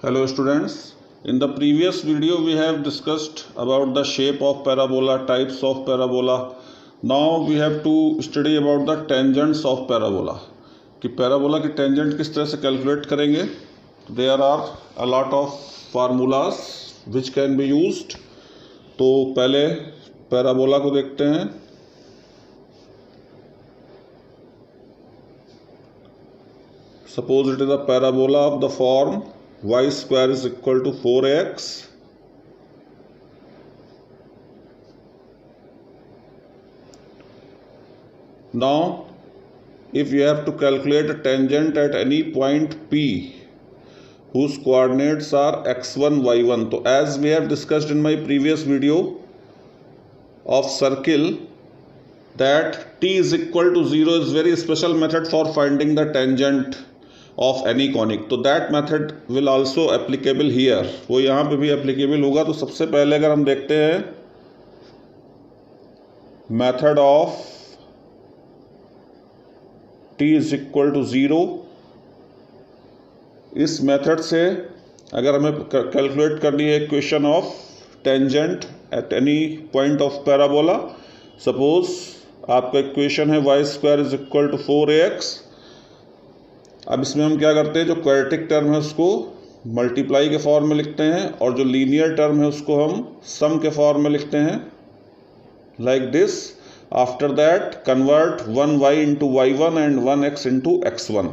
Hello students, in the previous video we have discussed about the shape of parabola, types of parabola. Now we have to study about the tangents of parabola कि parabola की tangent किस तरह से calculate करेंगे. There are a lot of formulas which can be used. तो पहले parabola को देखते हैं. Suppose it is a parabola of the form y square is equal to 4x now if you have to calculate a tangent at any point P whose coordinates are x1 y1, so as we have discussed in my previous video of circle that t is equal to 0 is very special method for finding the tangent of any conic, तो that method will also applicable here. वो यहाँ पे भी applicable होगा. तो सबसे पहले अगर हम देखते हैं method of t is equal to 0, इस मेथड से अगर हमें कैलकुलेट करनी है equation of tangent at any point of parabola. Suppose आपका इक्वेशन है Y square is equal to 4ax. अब इसमें हम क्या करते हैं, जो क्वाड्रेटिक टर्म है उसको मल्टीप्लाई के फॉर्म में लिखते हैं और जो लीनियर टर्म है उसको हम सम के फॉर्म में लिखते हैं like this. After that convert 1y into y1 and 1x into x1.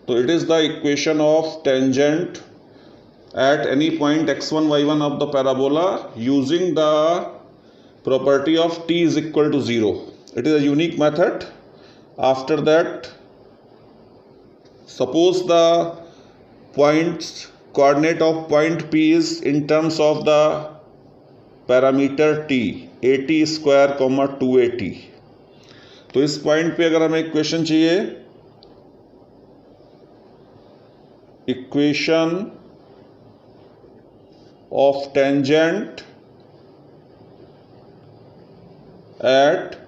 तो it is the equation of tangent at any point x1 y1 of the parabola using the property of t is equal to 0. It is a unique method. After that, suppose the points coordinate of point P is in terms of the parameter t, at square comma 2at. तो इस point पे अगर हमें equation चाहिए, equation of tangent at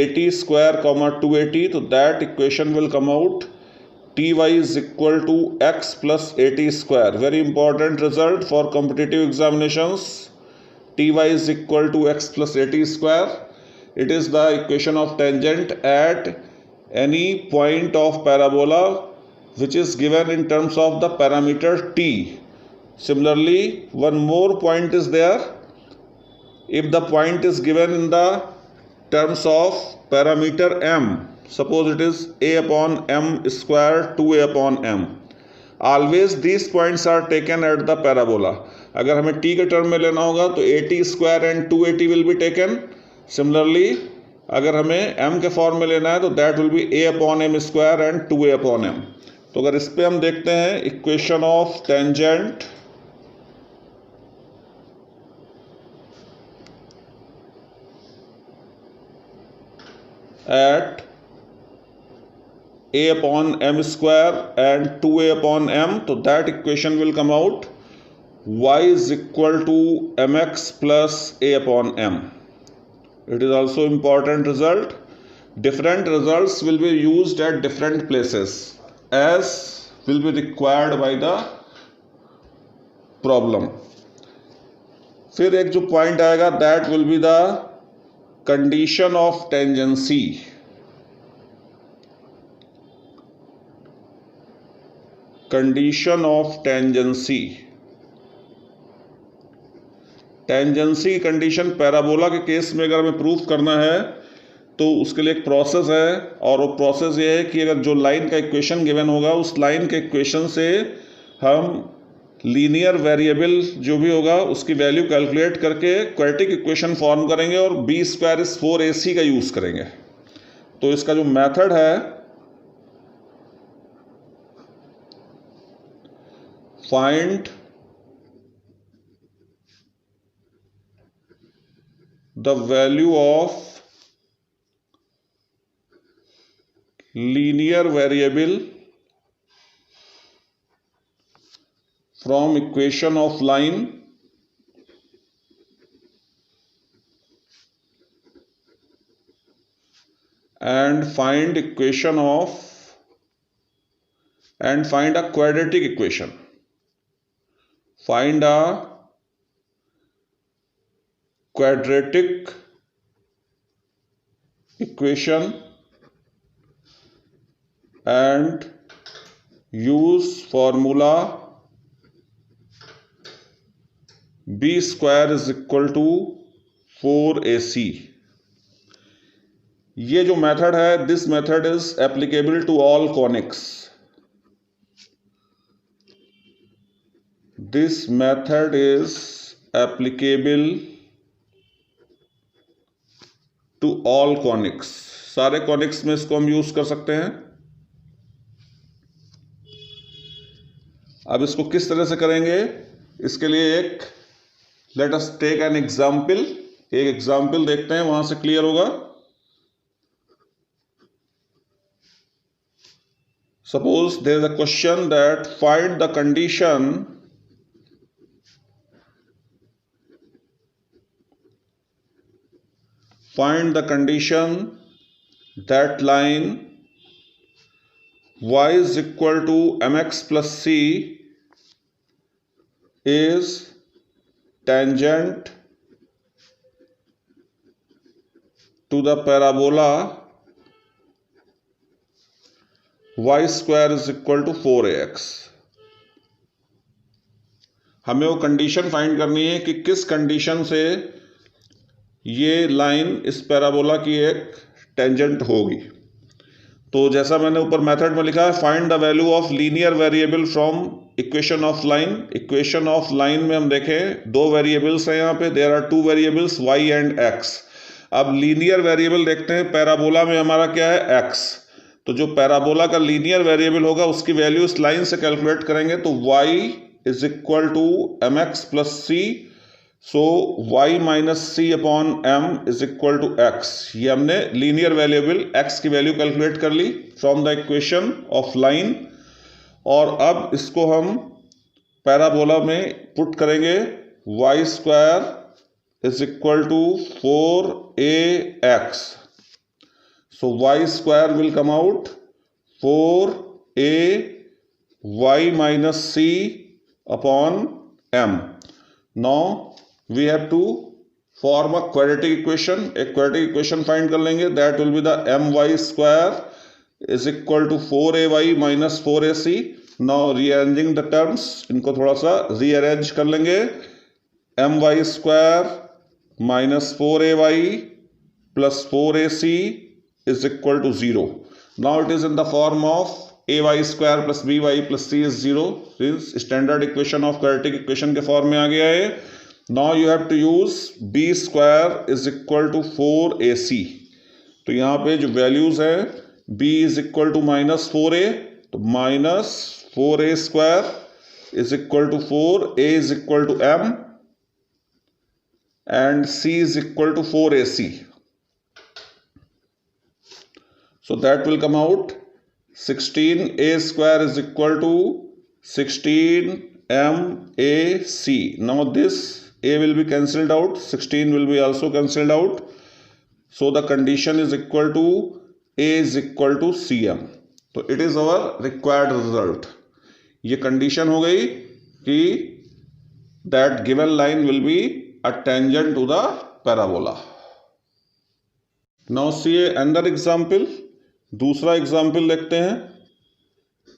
at square comma 2at, तो that equation will come out ty is equal to x plus at square. Very important result for competitive examinations. Ty is equal to x plus at square. It is the equation of tangent at any point of parabola which is given in terms of the parameter t. Similarly, one more point is there. If the point is given in the terms of parameter m, suppose it is a upon m square 2a upon m. Always these points are taken at the parabola. अगर हमें t के term में लेना होगा तो at square and 2at will be taken. Similarly, अगर हमें m के फॉर्म में लेना है तो that will be a upon m square and 2a upon m. तो अगर इस पे हम देखते हैं equation of tangent at a upon m square and 2a upon m, so that equation will come out y is equal to mx plus a upon m. It is also important result. Different results will be used at different places as will be required by the problem. फिर एक जो point आएगा that will be the condition of tangency. Condition of tangency. Tangency condition parabola के case में अगर हमें proof करना है तो उसके लिए एक प्रोसेस है और वो प्रोसेस ये है कि अगर जो लाइन का इक्वेशन गिवन होगा उस लाइन के इक्वेशन से हम लीनियर वेरिएबल जो भी होगा उसकी वैल्यू कैलकुलेट करके क्वाड्रेटिक इक्वेशन फॉर्म करेंगे और बी स्क्वायर इज 4ac का यूज़ करेंगे. तो इसका जो मेथड है, find the value of linear variable from equation of line and find equation of and find a quadratic equation. find a quadratic equation and use formula b square is equal to 4ac. ये जो method है, this method is applicable to all conics. This method is applicable to all conics. सारे conics में इसको हम use कर सकते हैं. अब इसको किस तरह से करेंगे, इसके लिए एक let us take an example. एक एग्जाम्पल देखते हैं, वहां से क्लियर होगा. Suppose there is a question that find the condition that line y is equal to mx plus c is tangent to the parabola y square is equal to 4ax. हमें वो condition find करनी है कि किस condition से ये line इस parabola की एक टेंजेंट होगी. तो जैसा मैंने ऊपर मेथड में लिखा है, find the value of linear variable from equation of line. Equation of line में हम देखें दो वेरिएबल्स हैं यहाँ पे, there are two variables y and x. अब लीनियर वेरिएबल देखते हैं, पैराबोला में हमारा क्या है x. तो जो पैराबोला का लीनियर वेरिएबल होगा उसकी वैल्यू इस लाइन से कैलकुलेट करेंगे. तो y is equal to mx plus c. So y minus C upon m is equal to x. ये हमने लीनियर वेरिएबल x की वैल्यू कैलकुलेट कर ली from the equation of line. और अब इसको हम पैराबोला में पुट करेंगे. y square is equal to 4ax. So y square will come out 4a y minus c upon m. Now we have to form a quadratic equation. एक quadratic equation find कर लेंगे. that will be the my square is equal to 4ay minus 4ac. now rearranging the terms, इनको थोड़ा सा rearrange कर लेंगे. my square minus 4ay plus 4ac is equal to 0. now it is in the form of ay square plus by plus c is 0. this standard equation of quadratic equation के form में आ गया है. Now you have to use b square is equal to 4ac. तो यहाँ पे जो values है, b is equal to minus 4a, तो minus 4a square is equal to 4, a is equal to m and c is equal to 4ac. So that will come out 16a square is equal to 16mac. Now this a will be cancelled out, 16 will be also cancelled out. So the condition is equal to a is equal to cm. तो it is our required result. ये condition हो गई कि that given line will be a tangent to the parabola. Now see another example. दूसरा example देखते हैं.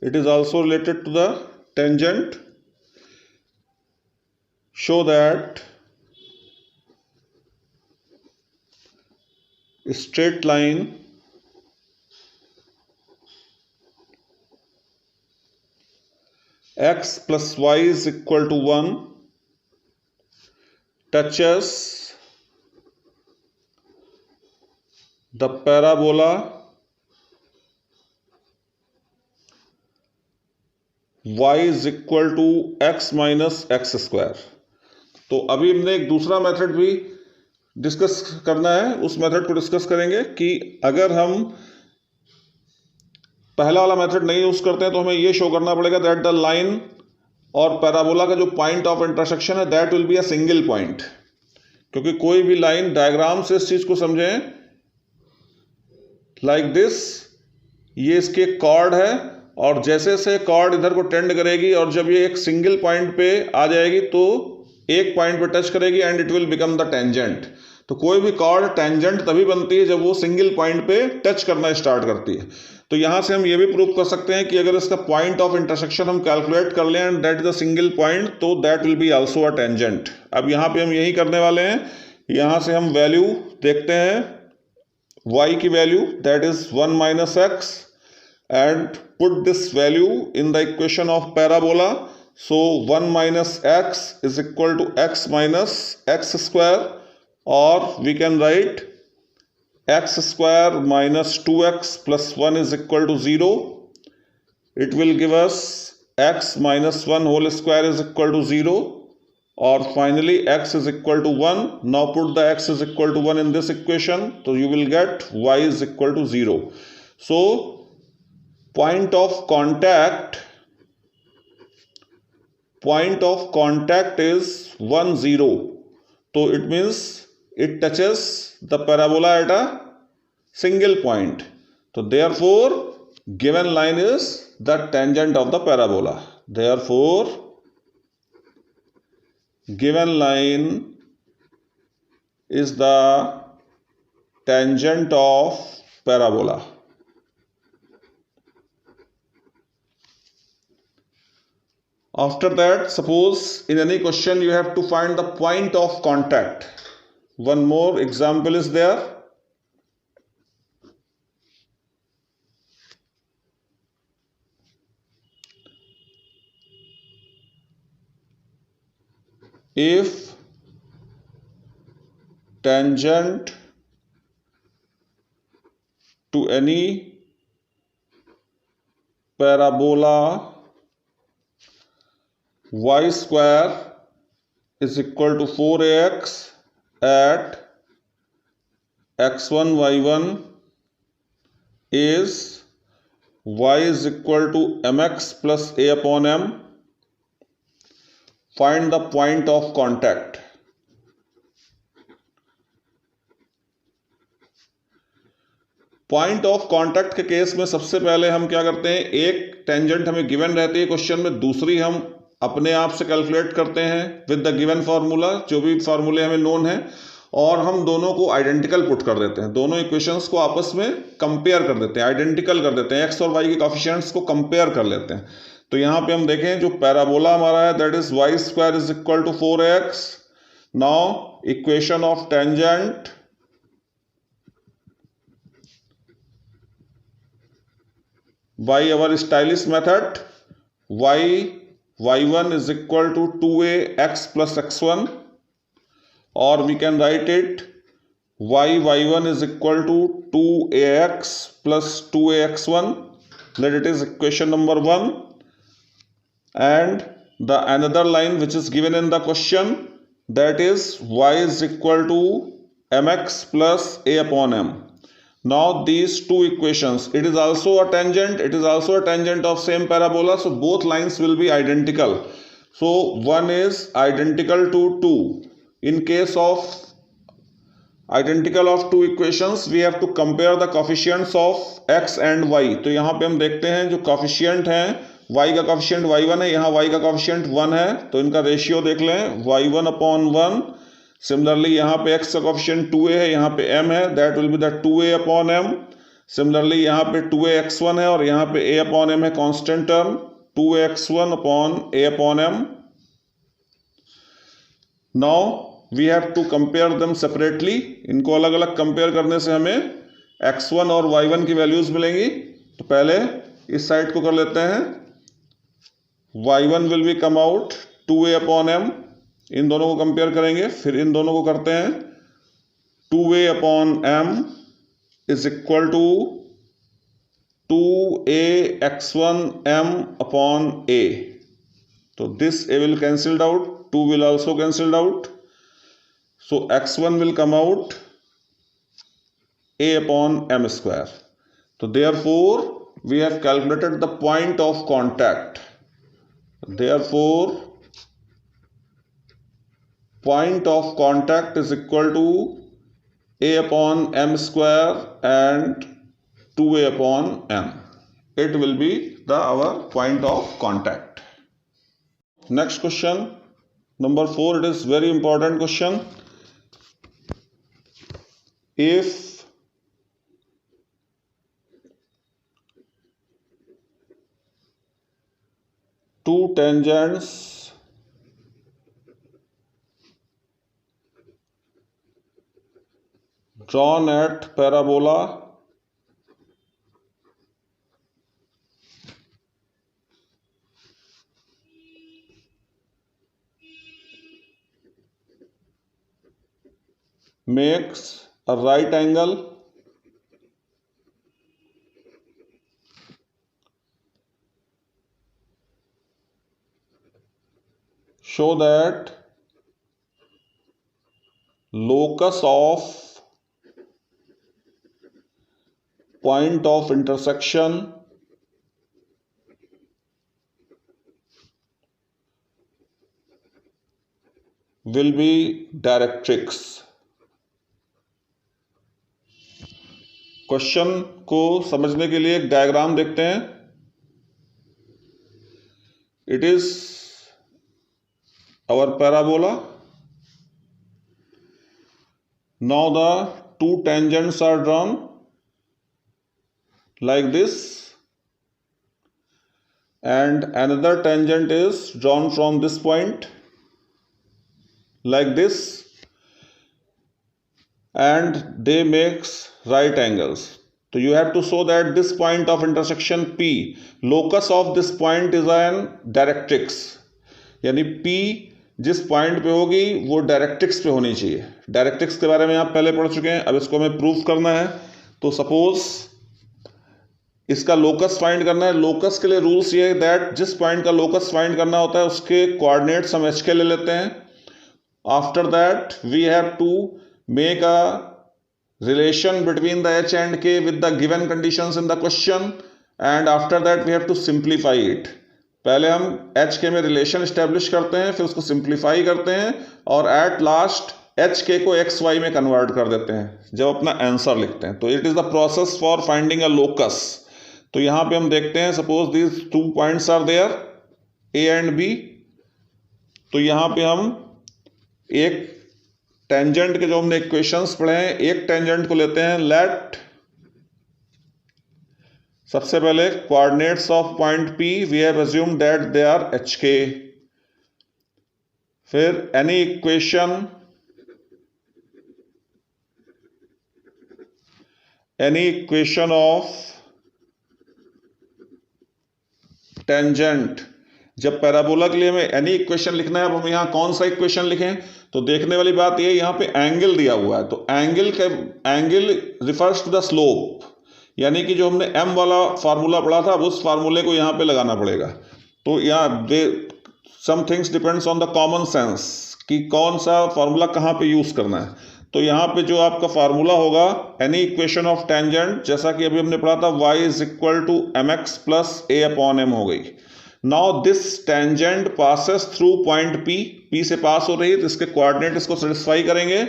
It is also related to the tangent. Show that a straight line x plus y is equal to 1 touches the parabola y is equal to x minus x square. तो अभी हमने एक दूसरा method भी discuss करना है. उस method को डिस्कस करेंगे कि अगर हम पहला वाला मेथड नहीं यूज करते हैं तो हमें ये शो करना पड़ेगा दैट द लाइन और पैराबोला का जो पॉइंट ऑफ इंटरसेक्शन है that will be a single point. क्योंकि कोई भी लाइन डायग्राम से इस चीज को समझें लाइक दिस, ये इसकी एक कॉर्ड है और जैसे जैसे कॉर्ड इधर को टेंड करेगी और जब ये एक सिंगल पॉइंट पे आ जाएगी तो एक पॉइंट पे टच करेगी and it will become the tangent. तो कोई भी कॉर्ड टेंजेंट तभी बनती है जब वो सिंगल पॉइंट पे टच करना स्टार्ट करती है। तो यहां से हम ये भी प्रूव कर सकते हैं कि अगर इसका पॉइंट ऑफ इंटरसेक्शन हम कैलकुलेट कर लें and that is the single point, तो that will be also a tangent. अब यहाँ पे हम यही करने वाले हैं। यहाँ से हम वैल्यू देखते हैं, y की value that is 1 minus x and put this value in the equation of parabola. So 1 minus x is equal to x minus x square, or we can write x square minus 2x plus 1 is equal to 0. It will give us x minus 1 whole square is equal to 0, or finally x is equal to 1. Now put the x is equal to 1 in this equation, so you will get y is equal to 0. So point of contact is 1 0, so it means it touches the parabola at a single point. So therefore given line is the tangent of the parabola. Therefore given line is the tangent of parabola. After that, suppose in any question you have to find the point of contact. One more example is there. If tangent to any parabola y square is equal to 4ax at x1 y1 is y is equal to mx plus a upon m, find the point of contact. Point of contact के case में सबसे पहले हम क्या करते हैं, एक tangent हमें गिवन रहती है क्वेश्चन में, दूसरी हम अपने आप से कैलकुलेट करते हैं विद द गिवन फार्मूला, जो भी फार्मूले हमें नोन है, और हम दोनों को आइडेंटिकल पुट कर देते हैं, दोनों इक्वेशंस को आपस में कंपेयर कर देते हैं, आइडेंटिकल कर देते हैं, एक्स और वाई के कोफिशिएंट्स को कंपेयर कर लेते हैं। तो यहाँ पे हम देखें जो पैराबोला हमारा है that is Y square is equal to 4x. Now equation of tangent by our stylish method, y1 is equal to 2ax plus x1, or we can write it y1 is equal to 2ax plus 2ax1, that it is equation number 1. And the another line which is given in the question, that is y is equal to mx plus a upon m. Now these two equations, it is also a tangent, it is also a tangent of same parabola, so both lines will be identical. So one is identical to 2. In case of identical of two equations, we have to compare the coefficients of x and y. तो यहाँ पे हम देखते हैं जो coefficient हैं, y का coefficient y1 है, यहाँ y का coefficient 1 है, तो इनका रेशियो देख लें y1 upon 1. सिमिलरली यहाँ पे x का कोफिशिएंट 2a है, यहाँ पे m है, that will be the 2a upon m. Similarly यहाँ पे 2ax1 है और यहाँ पे a अपॉन m है constant term, 2ax1 upon a upon m. Now we have to compare them separately. इनको अलग अलग कंपेयर करने से हमें x1 और y1 की वैल्यूज मिलेंगी. तो पहले इस साइड को कर लेते हैं. y1 will be come out 2a upon m, इन दोनों को कंपेयर करेंगे, फिर इन दोनों को करते हैं. 2a upon m is equal to 2ax1 m upon a. तो this a will cancelled out, 2 will also cancelled out, so x1 will come out a upon m square. So therefore we have calculated the point of contact. Therefore point of contact is equal to a upon m square and 2a upon m. it will be our point of contact. Next question, number 4. It is very important question. If two tangents drawn at parabola makes a right angle show that locus of point of intersection will be directrix. Question को समझने के लिए एक diagram देखते हैं. It is our parabola. Now the two tangents are drawn like this, and another tangent is drawn from this point like this, and they makes right angles. So you have to show that this point of intersection P, locus of this point is an directrix. यानी P जिस point पे होगी वो directrix पे होनी चाहिए. Directrix के बारे में आप पहले पढ़ चुके हैं. अब इसको हमें प्रूफ करना है. तो सपोज इसका लोकस फाइंड करना है. लोकस के लिए रूल्स ये है दैट जिस पॉइंट का लोकस फाइंड करना होता है उसके कोऑर्डिनेट्स हम h के ले लेते हैं. After that we have to make a relation between the h and k with the given conditions in the question, and after that we have to simplify it. पहले हम एच के में relation establish करते हैं, फिर उसको simplify करते हैं, और एट लास्ट एच के को एक्स वाई में कन्वर्ट कर देते हैं जब अपना आंसर लिखते हैं. तो it is the process for finding a locus. तो यहां पे हम देखते हैं suppose these two points are there A and B. तो यहां पे हम एक टेंजेंट के जो हमने इक्वेशंस पढ़े हैं, एक टेंजेंट को लेते हैं. लेट सबसे पहले coordinates of point P we have assumed that they are HK. फिर एनी इक्वेशन ऑफ टेंजेंट. जब पैराबोला के लिए हमें एनी इक्वेशन लिखना है, अब हम यहां कौन सा इक्वेशन लिखें? तो देखने वाली बात यह, यहां पे एंगल दिया हुआ है. तो angle refers to the slope, यानी कि जो हमने m वाला फार्मूला पढ़ा था, अब उस फार्मूले को यहाँ पे लगाना पड़ेगा. तो यहाँ some things depends on the common sense कि कौन सा फार्मूला कहाँ पे यूज करना है. तो यहाँ पे जो आपका फार्मूला होगा एनी इक्वेशन ऑफ टेंजेंट, जैसा कि अभी हमने पढ़ा था, y is equal to mx plus a upon m हो गई. Now this tangent passes through point P से पास हो रही है, तो इसके कोऑर्डिनेट इसको सेटिस्फाई करेंगे.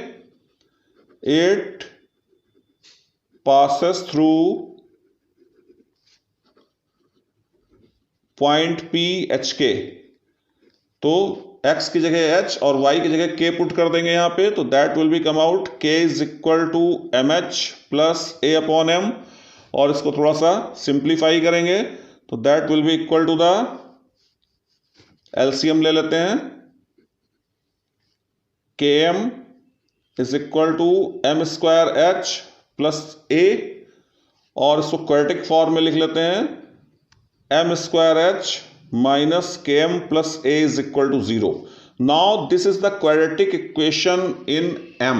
It passes through point P HK. तो x की जगह h और y की जगह k पुट कर देंगे यहाँ पे. तो that will be come out k is equal to mh plus a upon m, और इसको थोड़ा सा सिंप्लीफाई करेंगे. तो that will be equal to the LCM ले लेते हैं. km is equal to m square h plus a, और इसको क्वाड्रेटिक फॉर्म में लिख लेते हैं m square h minus K M plus a is equal to 0. Now this is the quadratic equation in m.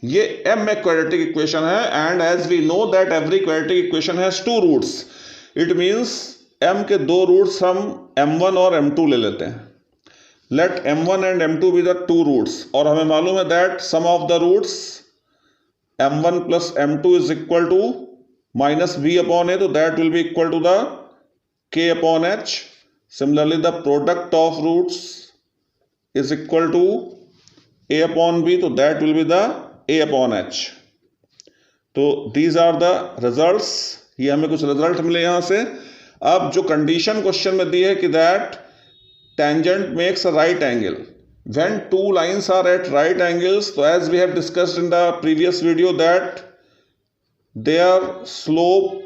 ये m में quadratic equation है, and as we know that every quadratic equation has two roots. It means m के दो roots हम m1 और m2 ले लेते हैं. Let m1 and m2 be the two roots, और हमें मालूम है that sum of the roots m1 plus m2 is equal to minus b upon a, so that will be equal to the k upon h. Similarly, the product of roots is equal to a upon b, so that will be the a upon h. तो these are the results. ये हमें कुछ result मिले यहाँ से. अब जो condition question में दी है कि that tangent makes a right angle when two lines are at right angles, so as we have discussed in the previous video that their slope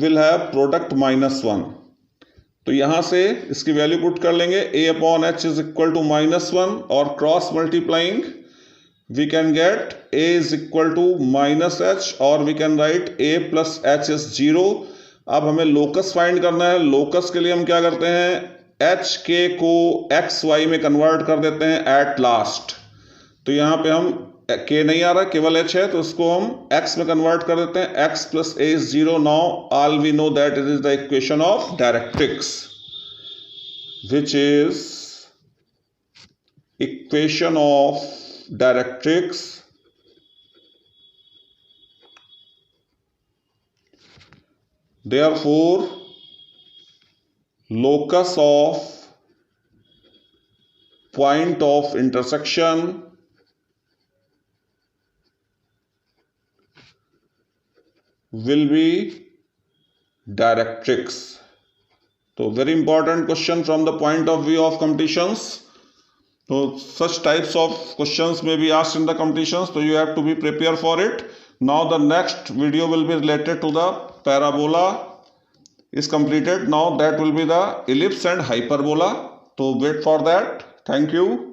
will have product -1. तो यहां से इसकी वैल्यू पुट कर लेंगे a upon h is equal to -1 और cross multiplying we can get a is equal to -h और we can write a plus h is 0. अब हमें लोकस फाइंड करना है. लोकस के लिए हम क्या करते हैं, एच के को एक्स वाई में कन्वर्ट कर देते हैं एट लास्ट. तो यहाँ पे हम के नहीं आ रहा, केवल एच है, तो इसको हम एक्स में कन्वर्ट कर देते हैं. X plus A is 0. Now all we know that it is the equation of directrix, which is equation of directrix therefore locus of point of intersection will be directrix. So very important question from the point of view of competitions. So such types of questions may be asked in the competitions, so you have to be prepared for it. Now the next video will be related to the parabola is completed. Now that will be the ellipse and hyperbola. So wait for that. Thank you.